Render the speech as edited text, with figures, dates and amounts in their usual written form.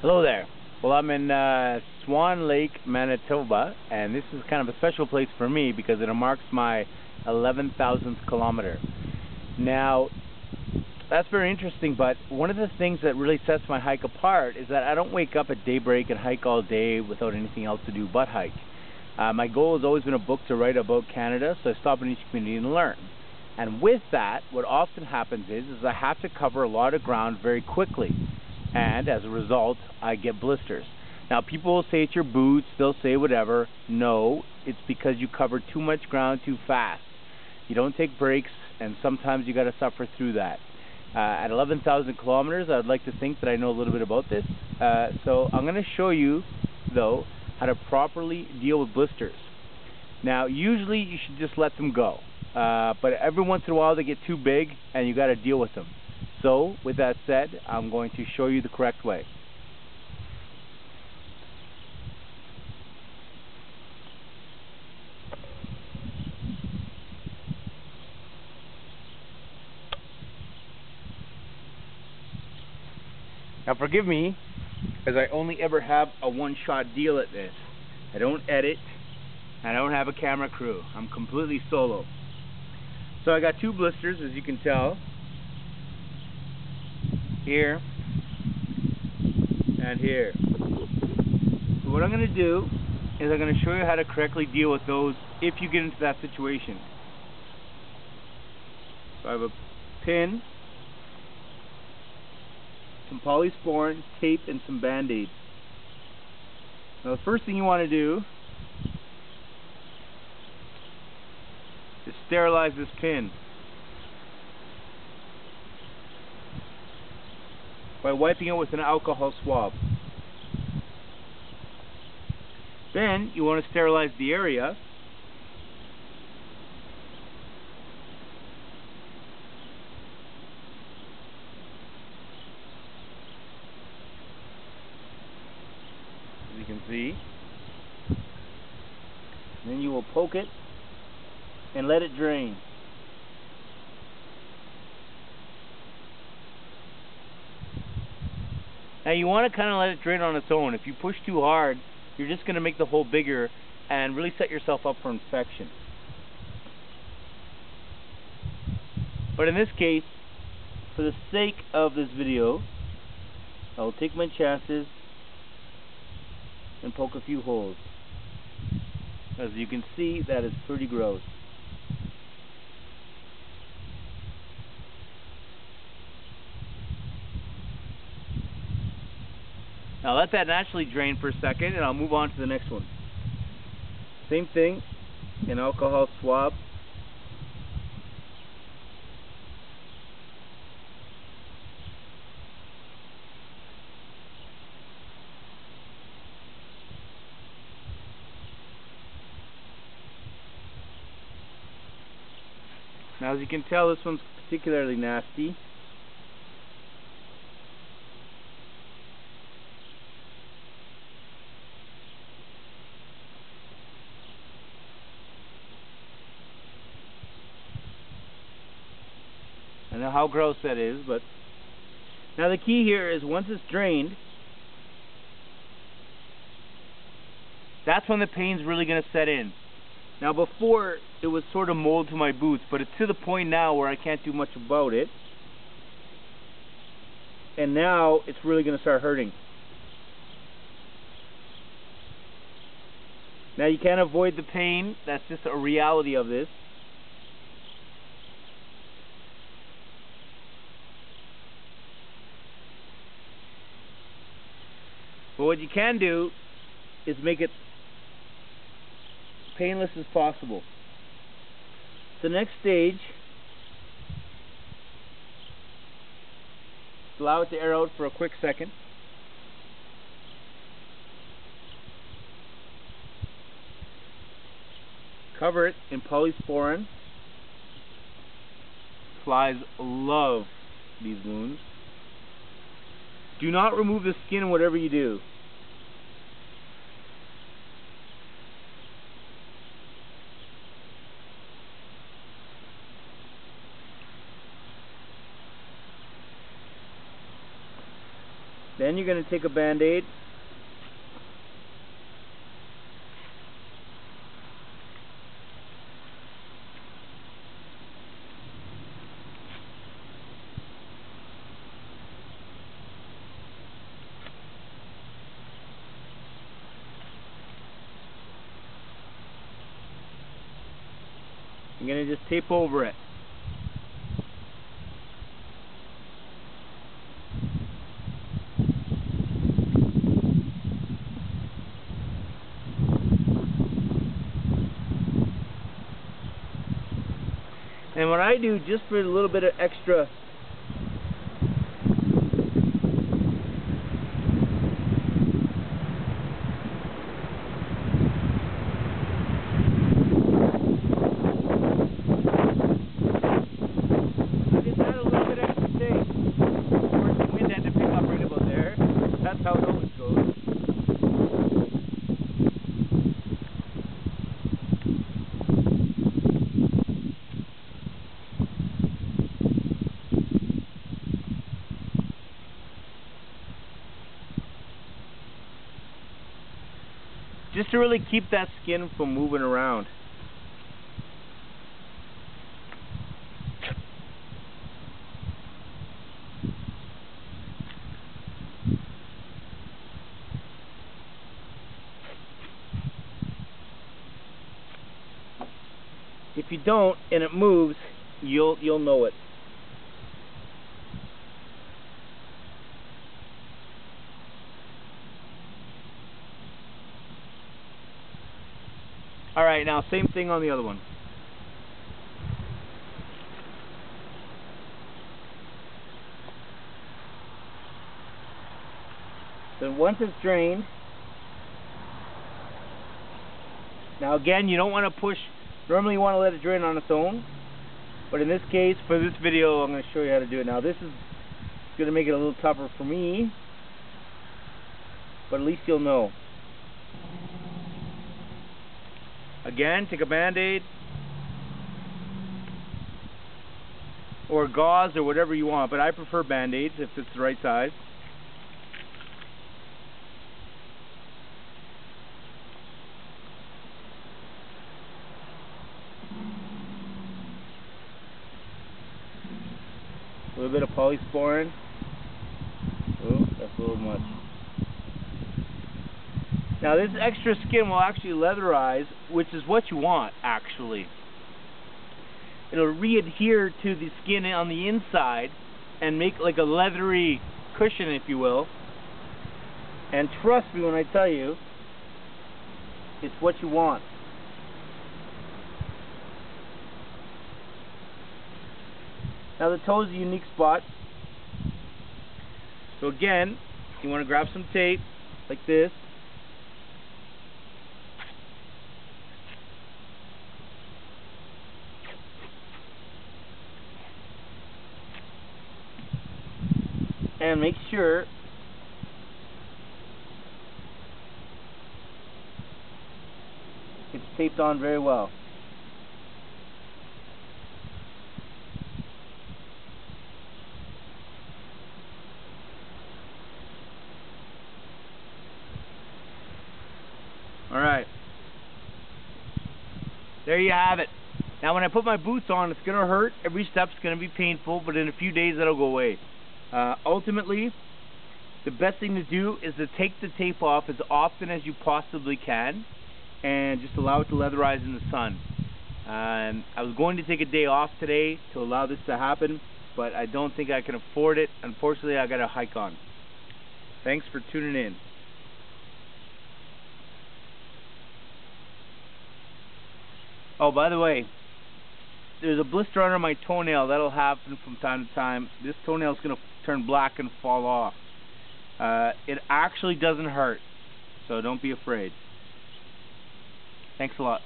Hello there. Well, I'm in Swan Lake, Manitoba, and this is kind of a special place for me because it marks my 11,000th kilometer. Now, that's very interesting, but one of the things that really sets my hike apart is that I don't wake up at daybreak and hike all day without anything else to do but hike. My goal has always been a book to write about Canada, so I stop in each community and learn. And with that, what often happens is I have to cover a lot of ground very quickly. And as a result, I get blisters. Now, people will say it's your boots, they'll say whatever. No, it's because you cover too much ground too fast. You don't take breaks, and sometimes you got to suffer through that. At 11,000 kilometers, I'd like to think that I know a little bit about this. So I'm going to show you, though, how to properly deal with blisters. Now, usually you should just let them go. But every once in a while they get too big, and you got to deal with them. So, with that said, I'm going to show you the correct way. Now forgive me, as I only ever have a one-shot deal at this. I don't edit, and I don't have a camera crew. I'm completely solo. So I got two blisters, as you can tell, here and here. So what I'm going to do is I'm going to show you how to correctly deal with those if you get into that situation. So I have a pin, some polysporin, tape, and some band-aids. Now the first thing you want to do is sterilize this pin by wiping it with an alcohol swab. Then you want to sterilize the area as you can see. Then you will poke it and let it drain. Now you want to kind of let it drain on its own. If you push too hard, you're just going to make the hole bigger and really set yourself up for infection. But in this case, for the sake of this video, I'll take my chances and poke a few holes. As you can see, that is pretty gross. Now let that naturally drain for a second, and I'll move on to the next one. Same thing, an alcohol swab. Now as you can tell, this one's particularly nasty. I know how gross that is, but now the key here is once it's drained, that's when the pain's really going to set in. Now before, it was sort of mold to my boots, but it's to the point now where I can't do much about it. And now it's really going to start hurting. Now you can't avoid the pain, that's just a reality of this. But what you can do is make it painless as possible. The next stage, allow it to air out for a quick second. Cover it in polysporin. Flies love these wounds. Do not remove the skin whatever you do. Then you're going to take a Band-Aid. I'm going to just tape over it. And what I do, just for a little bit of extra that's how it always goes. Just to really keep that skin from moving around. If you don't and it moves, you'll know it. All right, now same thing on the other one. Then once it's drained, now again, you don't want to push. Normally you want to let it drain on its own, but in this case, for this video, I'm going to show you how to do it. Now this is going to make it a little tougher for me, but at least you'll know. Again, take a Band-Aid or gauze or whatever you want, but I prefer Band-Aids if it's the right size. A little bit of polysporin. Oh, that's a little much. Now this extra skin will actually leatherize, which is what you want actually. It'll re-adhere to the skin on the inside and make like a leathery cushion, if you will. And trust me when I tell you, it's what you want. Now the toe is a unique spot. So again, you want to grab some tape like this. And make sure it's taped on very well. Alright, there you have it. Now when I put my boots on, it's going to hurt. Every step's going to be painful, but in a few days that'll go away. Ultimately, the best thing to do is to take the tape off as often as you possibly can and just allow it to leatherize in the sun. And I was going to take a day off today to allow this to happen, but I don't think I can afford it. Unfortunately, I got a hike on. Thanks for tuning in. Oh, by the way, there's a blister under my toenail. That'll happen from time to time. This toenail is going to turn black and fall off. It actually doesn't hurt, so don't be afraid. Thanks a lot.